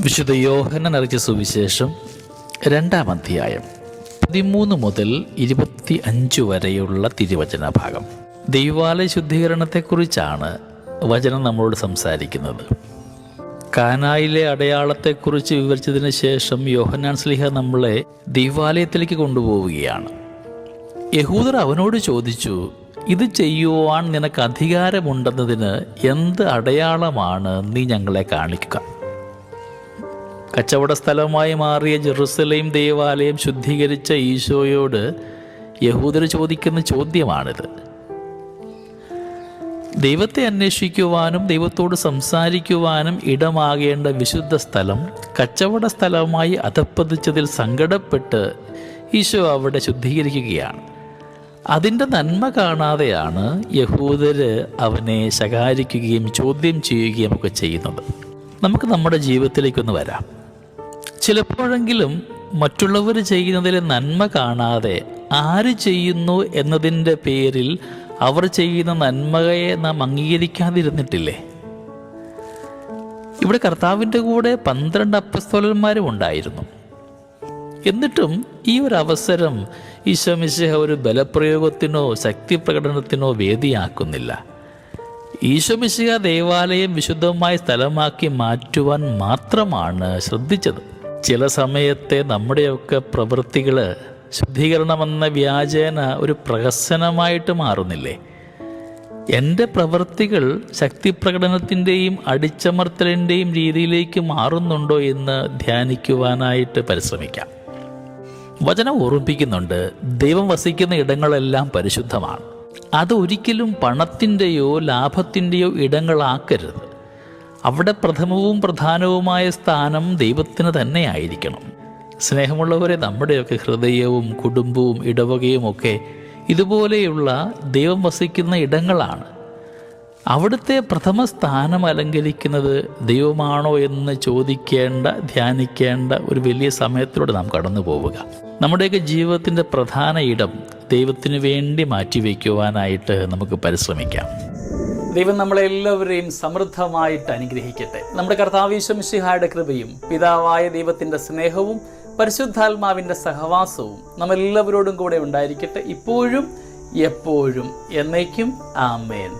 വിശുദ്ധ യോഹന്നാൻ അറിയിച്ച സുവിശേഷം 2-ാം അധ്യായം 13 മുതൽ 25 വരെയുള്ള തിരുവചന ഭാഗം. ദൈവാലയ ശുദ്ധീകരണത്തെക്കുറിച്ചാണ് വചനം നമ്മളോട് സംസാരിക്കുന്നത്. കാനായിലെ അടയാളത്തെക്കുറിച്ച് വിവരിച്ചതിന് ശേഷം യോഹന്നാൻ ശ്ലീഹ നമ്മളെ ദൈവാലയത്തിലേക്ക് കൊണ്ടുപോവുകയാണ്. യഹൂദർ അവനോട് ചോദിച്ചു, ഇത് ചെയ്യുവാൻ നിനക്ക് അധികാരമുണ്ടെന്നതിന് എന്ത് അടയാളമാണ് നീ ഞങ്ങളെ കാണിക്കുക? കച്ചവട സ്ഥലമായി മാറിയ ജെറുസലേം ദേവാലയം ശുദ്ധീകരിച്ച ഈശോയോട് യഹൂദർ ചോദിക്കുന്ന ചോദ്യമാണിത്. ദൈവത്തെ അന്വേഷിക്കുവാനും ദൈവത്തോട് സംസാരിക്കുവാനും ഇടമാകേണ്ട വിശുദ്ധ സ്ഥലം കച്ചവട സ്ഥലമായി അധപ്പതിച്ചതിൽ സങ്കടപ്പെട്ട് ഈശോ അവിടെ ശുദ്ധീകരിക്കുകയാണ്. അതിൻ്റെ നന്മ കാണാതെയാണ് യഹൂദർ അവനെ ശകാരിക്കുകയും ചോദ്യം ചെയ്യുകയും ഒക്കെ ചെയ്യുന്നത്. നമുക്ക് നമ്മുടെ ജീവിതത്തിലേക്കൊന്ന് വരാം. ചിലപ്പോഴെങ്കിലും മറ്റുള്ളവർ ചെയ്യുന്നതിലെ നന്മ കാണാതെ ആര് ചെയ്യുന്നു എന്നതിൻ്റെ പേരിൽ അവർ ചെയ്യുന്ന നന്മയെ നാം അംഗീകരിക്കാതിരുന്നിട്ടില്ലേ? ഇവിടെ കർത്താവിൻ്റെ കൂടെ 12 അപ്പസ്തോലന്മാരും ഉണ്ടായിരുന്നു. എന്നിട്ടും ഈ ഒരു അവസരം ഈശോ മിശിഹ ഒരു ബലപ്രയോഗത്തിനോ ശക്തി പ്രകടനത്തിനോ വേദിയാക്കുന്നില്ല. ഈശോ മിശിഹ ദേവാലയം വിശുദ്ധമായ സ്ഥലമാക്കി മാറ്റുവാൻ മാത്രമാണ് ശ്രദ്ധിച്ചത്. ചില സമയത്തെ നമ്മുടെയൊക്കെ പ്രവൃത്തികൾ ശുദ്ധീകരണമെന്ന വ്യാജേന ഒരു പ്രഹസനമായിട്ട് മാറുന്നില്ലേ? എൻ്റെ പ്രവൃത്തികൾ ശക്തി പ്രകടനത്തിൻ്റെയും അടിച്ചമർത്തലിൻ്റെയും രീതിയിലേക്ക് മാറുന്നുണ്ടോ എന്ന് ധ്യാനിക്കുവാനായിട്ട് പരിശ്രമിക്കാം. വചനം ഓർമ്മിപ്പിക്കുന്നുണ്ട്, ദൈവം വസിക്കുന്ന ഇടങ്ങളെല്ലാം പരിശുദ്ധമാണ്. അത് ഒരിക്കലും പണത്തിൻ്റെയോ ലാഭത്തിൻ്റെയോ ഇടങ്ങളാക്കരുത്. അവിടെ പ്രഥമവും പ്രധാനവുമായ സ്ഥാനം ദൈവത്തിന് തന്നെ ആയിരിക്കണം. സ്നേഹമുള്ളവരെ, നമ്മുടെയൊക്കെ ഹൃദയവും കുടുംബവും ഇടവകയും ഒക്കെ ഇതുപോലെയുള്ള ദൈവം വസിക്കുന്ന ഇടങ്ങളാണ്. അവിടുത്തെ പ്രഥമ സ്ഥാനം അലങ്കരിക്കുന്നത് ദൈവമാണോ എന്ന് ചോദിക്കേണ്ട, ധ്യാനിക്കേണ്ട ഒരു വലിയ സമയത്തിലൂടെ നാം കടന്നു പോവുക. നമ്മുടെയൊക്കെ ജീവിതത്തിൻ്റെ പ്രധാന ഇടം ദൈവത്തിന് വേണ്ടി മാറ്റിവെക്കുവാനായിട്ട് നമുക്ക് പരിശ്രമിക്കാം. ദൈവം നമ്മളെല്ലാവരെയും സമൃദ്ധമായിട്ട് അനുഗ്രഹിക്കട്ടെ. നമ്മുടെ കർത്താവ് ഈശോ മിശിഹായുടെ കൃപയും പിതാവായ ദൈവത്തിൻ്റെ സ്നേഹവും പരിശുദ്ധാത്മാവിൻ്റെ സഹവാസവും നമ്മളെല്ലാവരോടും കൂടെ ഉണ്ടായിരിക്കട്ടെ, ഇപ്പോഴും എപ്പോഴും എന്നേക്കും. ആമേൻ.